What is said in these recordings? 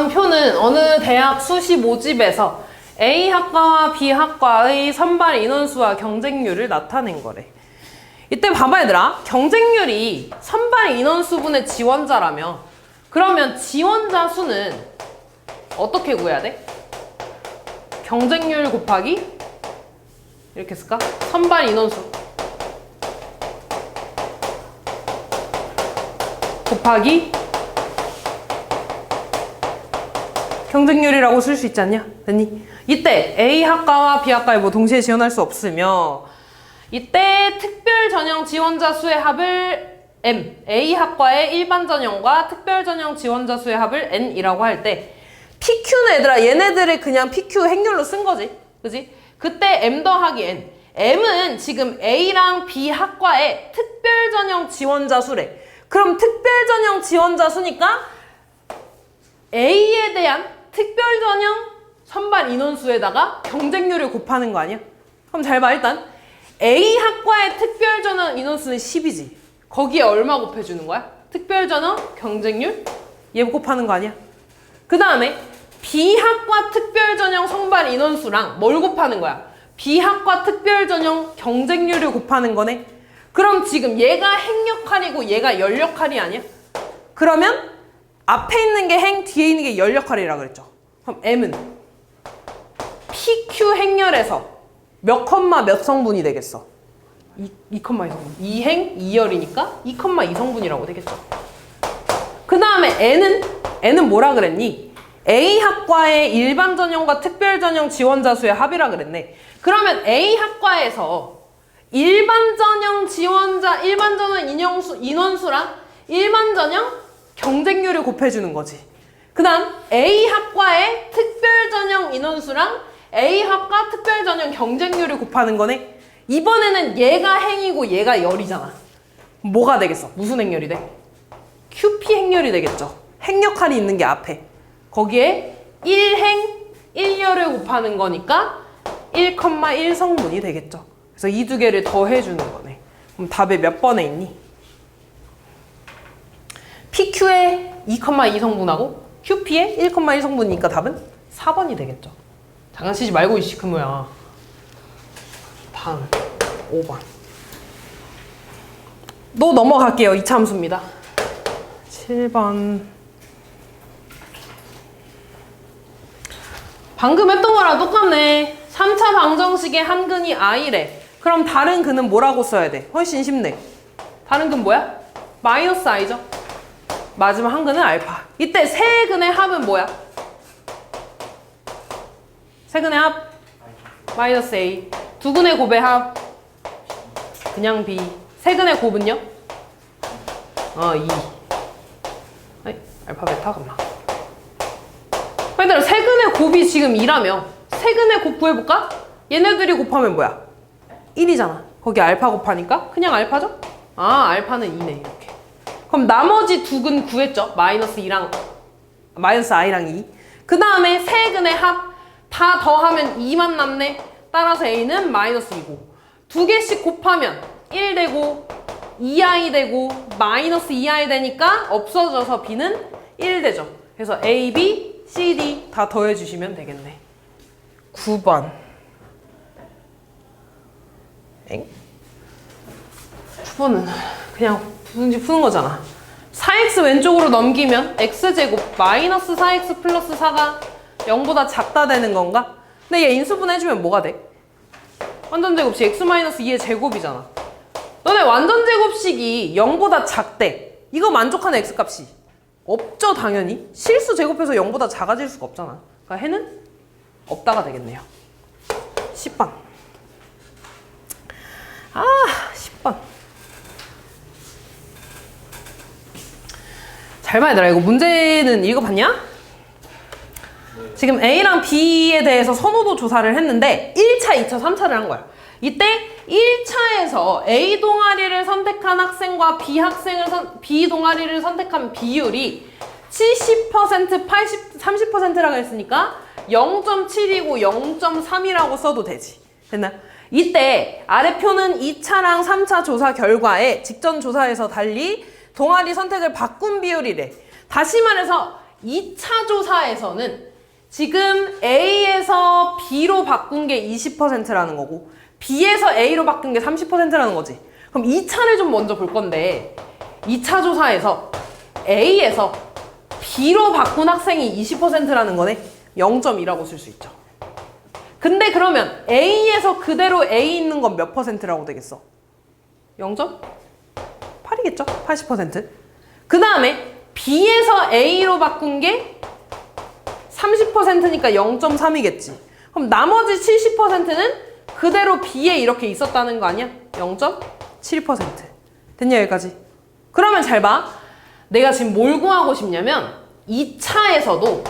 다음 표는 어느 대학 수시 모집에서 A학과와 B학과의 선발 인원수와 경쟁률을 나타낸 거래. 이때 봐봐 얘들아. 경쟁률이 선발 인원수분의 지원자라면 그러면 지원자 수는 어떻게 구해야 돼? 경쟁률 곱하기 이렇게 쓸까? 선발 인원수 곱하기 경쟁률이라고 쓸 수 있지 않냐? 됐니? 이때 A학과와 B학과에 뭐 동시에 지원할 수 없으며 이때 특별 전형 지원자 수의 합을 M, A학과의 일반 전형과 특별 전형 지원자 수의 합을 N이라고 할 때 PQ는 얘들아 얘네들을 그냥 PQ 행렬로 쓴 거지. 그지? 그때 M 더하기 N. M은 지금 A랑 B학과의 특별 전형 지원자 수래. 그럼 특별 전형 지원자 수니까 A에 대한 특별 전형 선발 인원수에다가 경쟁률을 곱하는 거 아니야? 그럼 잘 봐. 일단 A학과의 특별 전형 인원수는 10이지. 거기에 얼마 곱해주는 거야? 특별 전형 경쟁률? 얘 곱하는 거 아니야? 그 다음에 B학과 특별 전형 선발 인원수랑 뭘 곱하는 거야? B학과 특별 전형 경쟁률을 곱하는 거네. 그럼 지금 얘가 행 역할이고 얘가 열 역할이 아니야? 그러면 앞에 있는 게 행, 뒤에 있는 게 열 역할이라 그랬죠. 그럼 M은 PQ 행렬에서 몇 컴마 몇 성분이 되겠어? 2 컴마 2 성분. 2행 2열이니까 2 컴마 2 성분이라고 되겠죠. 그 다음에 N은 뭐라 그랬니? A학과의 일반 전형과 특별 전형 지원자 수의 합이라 그랬네. 그러면 A학과에서 일반 전형 지원자, 일반 전형 인원수랑 일반 전형 경쟁률을 곱해주는 거지. 그 다음 A학과의 특별 전형 인원수랑 A학과 특별 전형 경쟁률을 곱하는 거네. 이번에는 얘가 행이고 얘가 열이잖아. 뭐가 되겠어? 무슨 행렬이 돼? QP 행렬이 되겠죠. 행 역할이 있는 게 앞에. 거기에 1행 1열을 곱하는 거니까 1,1 성분이 되겠죠. 그래서 이 두 개를 더해주는 거네. 그럼 답에 몇 번에 있니? PQ에 2,2 성분하고 QP에 1,1 성분이니까 답은 4번이 되겠죠. 장난치지 말고 이씨 그 뭐야. 다음 5번. 또 넘어갈게요. 2차 함수입니다. 7번. 방금 했던 거랑 똑같네. 3차 방정식의 한 근이 i래. 그럼 다른 근은 뭐라고 써야 돼? 훨씬 쉽네. 다른 근 뭐야? 마이너스 i죠. 마지막 한 근은 알파. 이때 세 근의 합은 뭐야? 세 근의 합 마이너스 a. 두 근의 곱의 합 그냥 b. 세 근의 곱은요? 2. 아이, 알파 베타 gamma. 얘들아 세 근의 곱이 지금 2라며 세 근의 곱 구해볼까? 얘네들이 곱하면 뭐야? 1이잖아. 거기 알파 곱하니까 그냥 알파죠? 아 알파는 2네 이렇게. 그럼 나머지 두 근 구했죠? 마이너스 i랑 2. 그 다음에 세 근의 합 다 더하면 2만 남네. 따라서 a는 마이너스 2고 두 개씩 곱하면 1 되고 2i 되고 마이너스 2i 되니까 없어져서 b는 1 되죠. 그래서 a, b, c, d 다 더해주시면 되겠네. 9번. 엥? 9번은 그냥 문제 푸는 거잖아. 4x 왼쪽으로 넘기면 x제곱 마이너스 4x 플러스 4가 0보다 작다 되는 건가? 근데 얘 인수분해해주면 뭐가 돼? 완전제곱식 x-2의 제곱이잖아. 너네 완전제곱식이 0보다 작대. 이거 만족하는 x값이 없죠 당연히. 실수 제곱해서 0보다 작아질 수가 없잖아. 그러니까 해는 없다가 되겠네요. 10번. 10번. 잘 봐 얘들아. 이거 문제는 읽어봤냐? 지금 A랑 B에 대해서 선호도 조사를 했는데 1차, 2차, 3차를 한 거야. 이때 1차에서 A 동아리를 선택한 학생과 B 동아리를 선택한 비율이 70%, 80, 30%라고 했으니까 0.7이고 0.3이라고 써도 되지. 됐나요? 이때 아래표는 2차랑 3차 조사 결과에 직전 조사에서 달리 동아리 선택을 바꾼 비율이래. 다시 말해서 2차 조사에서는 지금 A에서 B로 바꾼 게 20%라는 거고 B에서 A로 바꾼 게 30%라는 거지. 그럼 2차를 좀 먼저 볼 건데 2차 조사에서 A에서 B로 바꾼 학생이 20%라는 거네. 0.2라고 쓸 수 있죠. 근데 그러면 A에서 그대로 A 있는 건 몇 %라고 되겠어? 0.8이겠죠? 80%. 그 다음에 B에서 A로 바꾼 게 30%니까 0.3이겠지. 그럼 나머지 70%는 그대로 B에 이렇게 있었다는 거 아니야? 0.7%. 됐냐 여기까지? 그러면 잘 봐. 내가 지금 뭘 구하고 싶냐면 2차에서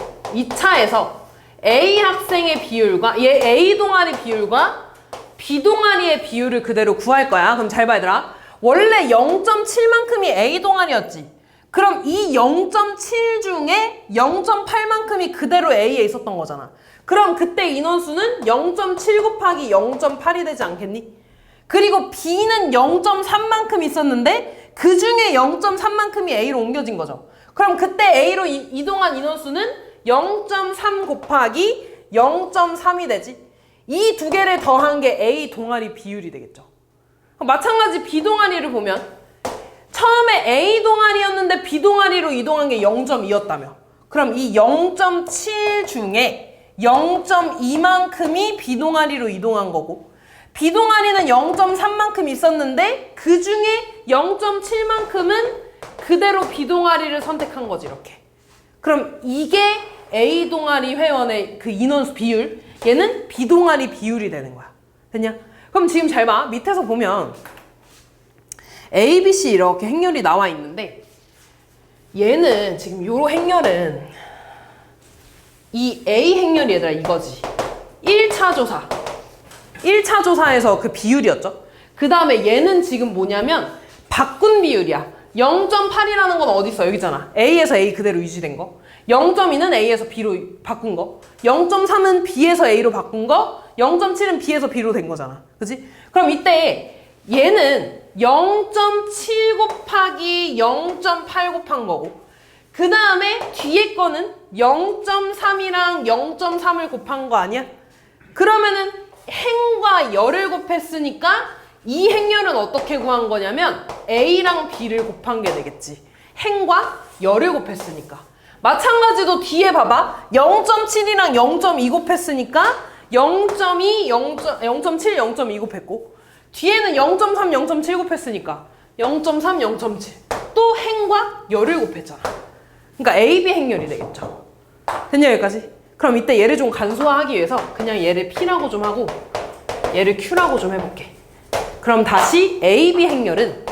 A 학생의 비율과 얘 A 동아리 비율과 B 동아리의 비율을 그대로 구할 거야. 그럼 잘 봐 얘들아. 원래 0.7만큼이 A 동아리였지. 그럼 이 0.7 중에 0.8만큼이 그대로 A에 있었던 거잖아. 그럼 그때 인원수는 0.7 곱하기 0.8이 되지 않겠니? 그리고 B는 0.3만큼 있었는데 그 중에 0.3만큼이 A로 옮겨진 거죠. 그럼 그때 A로 이동한 인원수는 0.3 곱하기 0.3이 되지. 이 두 개를 더한 게 A 동아리 비율이 되겠죠. 마찬가지 B 동아리를 보면 처음에 A 동아리였는데 B 동아리로 이동한 게 0.2였다며. 그럼 이 0.7 중에 0.2만큼이 B 동아리로 이동한 거고 B 동아리는 0.3만큼 있었는데 그 중에 0.7만큼은 그대로 B 동아리를 선택한 거지 이렇게. 그럼 이게 A 동아리 회원의 그 인원수 비율, 얘는 B 동아리 비율이 되는 거야. 됐냐? 그럼 지금 잘 봐. 밑에서 보면 A, B, C 이렇게 행렬이 나와 있는데 얘는 지금 요 행렬은 이 A 행렬이 얘들아 이거지. 1차 조사. 1차 조사에서 그 비율이었죠. 그 다음에 얘는 지금 뭐냐면 바꾼 비율이야. 0.8이라는 건 어디 있어? 여기잖아. A에서 A 그대로 유지된 거. 0.2는 A에서 B로 바꾼 거. 0.3은 B에서 A로 바꾼 거. 0.7은 B에서 B로 된 거잖아. 그치? 그럼 이때 얘는 0.7 곱하기 0.8 곱한 거고 그 다음에 뒤에 거는 0.3이랑 0.3을 곱한 거 아니야? 그러면은 행과 열을 곱했으니까 이 행렬은 어떻게 구한 거냐면 A랑 B를 곱한 게 되겠지. 행과 열을 곱했으니까. 마찬가지로 뒤에 봐봐. 0.7이랑 0.2 곱했으니까 0.2, 0.7, 0.2 곱했고 뒤에는 0.3, 0.7 곱했으니까 0.3, 0.7 또 행과 열을 곱했잖아. 그러니까 A, B 행렬이 되겠죠. 됐냐 여기까지? 그럼 이때 얘를 좀 간소화하기 위해서 그냥 얘를 P라고 좀 하고 얘를 Q라고 좀 해볼게. 그럼 다시 A, B 행렬은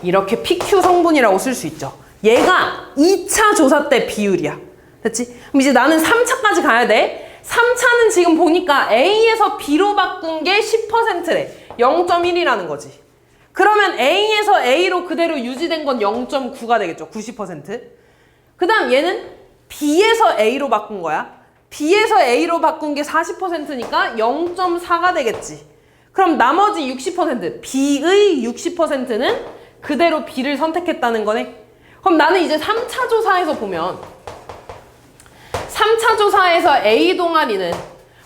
이렇게 PQ 성분이라고 쓸 수 있죠. 얘가 2차 조사 때 비율이야. 됐지? 그럼 이제 나는 3차까지 가야 돼. 3차는 지금 보니까 A에서 B로 바꾼 게 10%래. 0.1이라는 거지. 그러면 A에서 A로 그대로 유지된 건 0.9가 되겠죠. 90%. 그 다음 얘는 B에서 A로 바꾼 거야. B에서 A로 바꾼 게 40%니까 0.4가 되겠지. 그럼 나머지 60%, B의 60%는 그대로 B를 선택했다는 거네. 그럼 나는 이제 3차 조사에서 보면 3차 조사에서 A 동아리는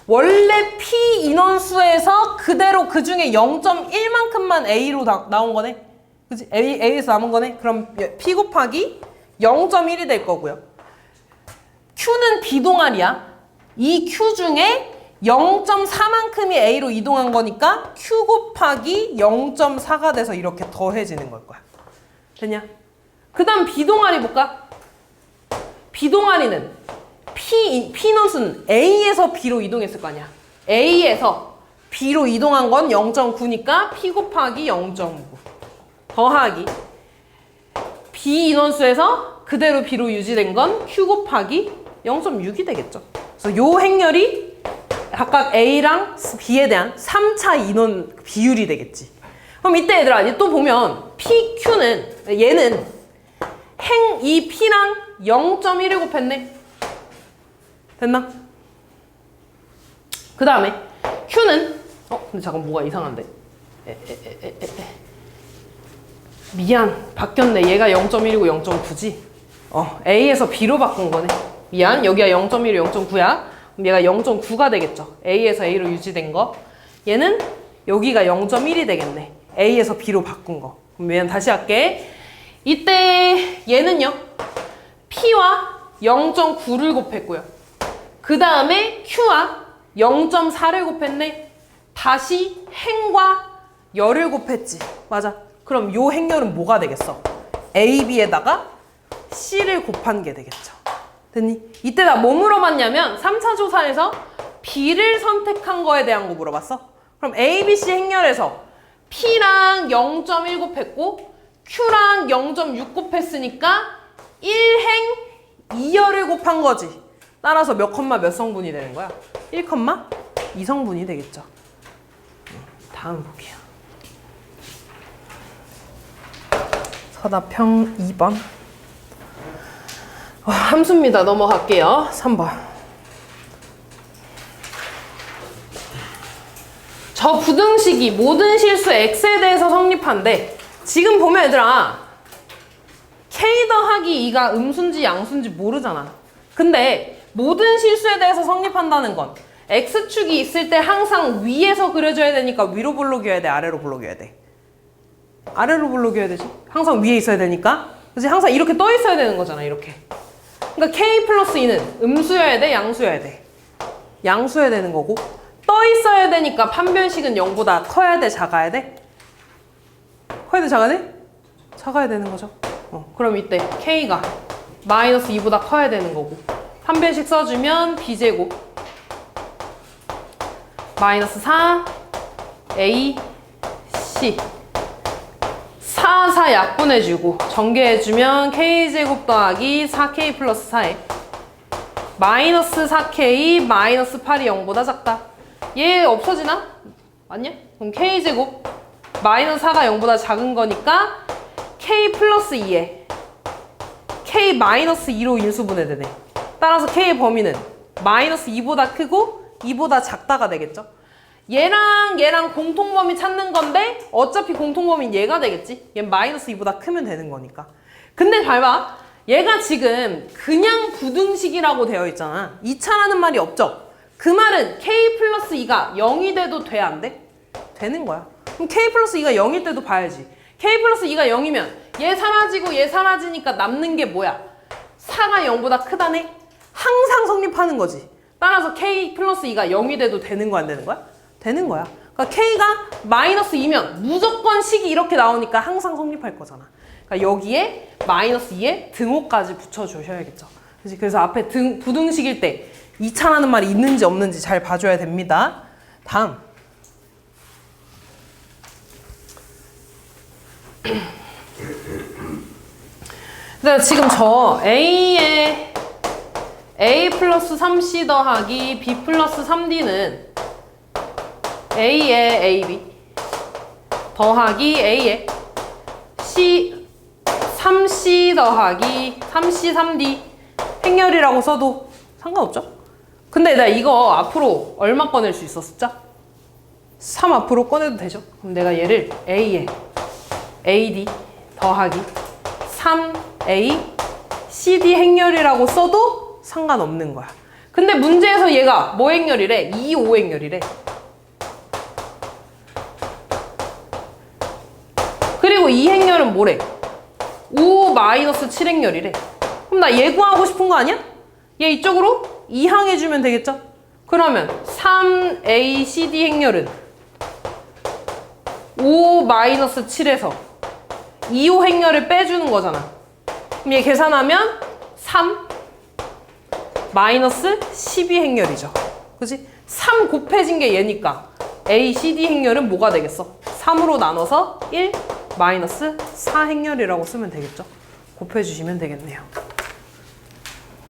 원래 P 인원수에서 그대로 그 중에 0.1만큼만 A로 나온 거네. 그치? A에서 남은 거네. 그럼 P 곱하기 0.1이 될 거고요. Q는 B 동아리야. 이 Q 중에 0.4만큼이 A로 이동한 거니까 Q 곱하기 0.4가 돼서 이렇게 더해지는 걸 거야. 됐냐? 그 다음 B 동아리 볼까? B 동아리는 P 인원수는 A에서 B로 이동했을 거 아니야. A에서 B로 이동한 건 0.9니까 P 곱하기 0.9 더하기 B 인원수에서 그대로 B로 유지된 건 Q 곱하기 0.6이 되겠죠. 그래서 요 행렬이 각각 A랑 B에 대한 3차 인원 비율이 되겠지. 그럼 이때 얘들아 또 보면 PQ는 얘는 이 P랑 0.1을 곱했네. 됐나? 그 다음에 Q는 근데 잠깐 뭐가 이상한데? 미안 바뀌었네. 얘가 0.1이고 0.9지? A에서 B로 바꾼 거네. 미안, 여기가 0.1, 0.9야. 그럼 얘가 0.9가 되겠죠. A에서 A로 유지된 거. 얘는 여기가 0.1이 되겠네. A에서 B로 바꾼 거. 그럼 얘는 다시 할게. 이때 얘는요. P와 0.9를 곱했고요. 그 다음에 Q와 0.4를 곱했네. 다시 행과 열을 곱했지. 맞아. 그럼 요 행열은 뭐가 되겠어? A, B에다가 C를 곱한 게 되겠죠. 됐니? 이때 나 뭐 물어봤냐면 3차 조사에서 B를 선택한 거에 대한 거 물어봤어. 그럼 A, B, C 행렬에서 P랑 0.1 곱했고 Q랑 0.6 곱했으니까 1행 2열을 곱한 거지. 따라서 몇 컴마 몇 성분이 되는 거야? 1 컴마 2성분이 되겠죠. 다음 볼게요. 서답형 2번. 함수입니다. 넘어갈게요. 3번. 저 부등식이 모든 실수 x에 대해서 성립한데 지금 보면 얘들아 k 더하기 2가 음수인지 양수인지 모르잖아. 근데 모든 실수에 대해서 성립한다는 건 x축이 있을 때 항상 위에서 그려줘야 되니까 위로 볼록이어야 돼? 아래로 볼록이어야 돼? 아래로 볼록이어야 되지? 항상 위에 있어야 되니까. 그치? 항상 이렇게 떠 있어야 되는 거잖아. 이렇게. 그러니까 k 플러스 2는 음수여야 돼? 양수여야 돼? 양수여야 되는 거고 떠 있어야 되니까 판별식은 0보다 커야 돼? 작아야 돼? 커야 돼? 작아야 돼? 작아야 되는 거죠. 그럼 이때 k가 마이너스 2보다 커야 되는 거고 판별식 써주면 b제곱 마이너스 4 a c 4 약분해주고 전개해주면 k제곱 더하기 4k 플러스 4에 마이너스 4k 마이너스 8이 0보다 작다. 얘 없어지나? 맞냐? 그럼 k제곱 마이너스 4가 0보다 작은 거니까 k 플러스 2에 k 마이너스 2로 인수분해되네. 따라서 k의 범위는 마이너스 2보다 크고 2보다 작다가 되겠죠. 얘랑 공통범위 찾는 건데 어차피 공통범위는 얘가 되겠지. 얘는 마이너스 2보다 크면 되는 거니까. 근데 잘 봐. 얘가 지금 그냥 부등식이라고 되어 있잖아. 2차라는 말이 없죠. 그 말은 k 플러스 2가 0이 돼도 돼? 안 돼? 되는 거야. 그럼 k 플러스 2가 0일 때도 봐야지. k 플러스 2가 0이면 얘 사라지고 얘 사라지니까 남는 게 뭐야? 4가 0보다 크다네? 항상 성립하는 거지. 따라서 k 플러스 2가 0이 돼도 되는 거 안 되는 거야? 되는 거야. 그러니까 k가 마이너스 2면 무조건 식이 이렇게 나오니까 항상 성립할 거잖아. 그러니까 여기에 마이너스 2에 등호까지 붙여주셔야겠죠. 그래서 앞에 부등식일 때 2차라는 말이 있는지 없는지 잘 봐줘야 됩니다. 다음. 지금 저 A에 A 플러스 3C 더하기 B 플러스 3D는 A에 AB 더하기 A에 3C 더하기 3C 3D 행렬이라고 써도 상관없죠? 근데 나 이거 앞으로 얼마 꺼낼 수 있어? 숫자? 3 앞으로 꺼내도 되죠? 그럼 내가 얘를 A에 AD 더하기 3A CD 행렬이라고 써도 상관없는 거야. 근데 문제에서 얘가 뭐 행렬이래? 2, 5 행렬이래. 그리고 이 행렬은 뭐래? 5 마이너스 7 행렬이래. 그럼 나 얘 구하고 싶은 거 아니야? 얘 이쪽으로 이항해주면 되겠죠? 그러면 3ACD 행렬은 5 마이너스 7에서 2호 행렬을 빼주는 거잖아. 그럼 얘 계산하면 3 마이너스 12 행렬이죠. 그치? 3 곱해진 게 얘니까 ACD 행렬은 뭐가 되겠어? 3으로 나눠서 1 마이너스 4 행렬이라고 쓰면 되겠죠? 곱해주시면 되겠네요.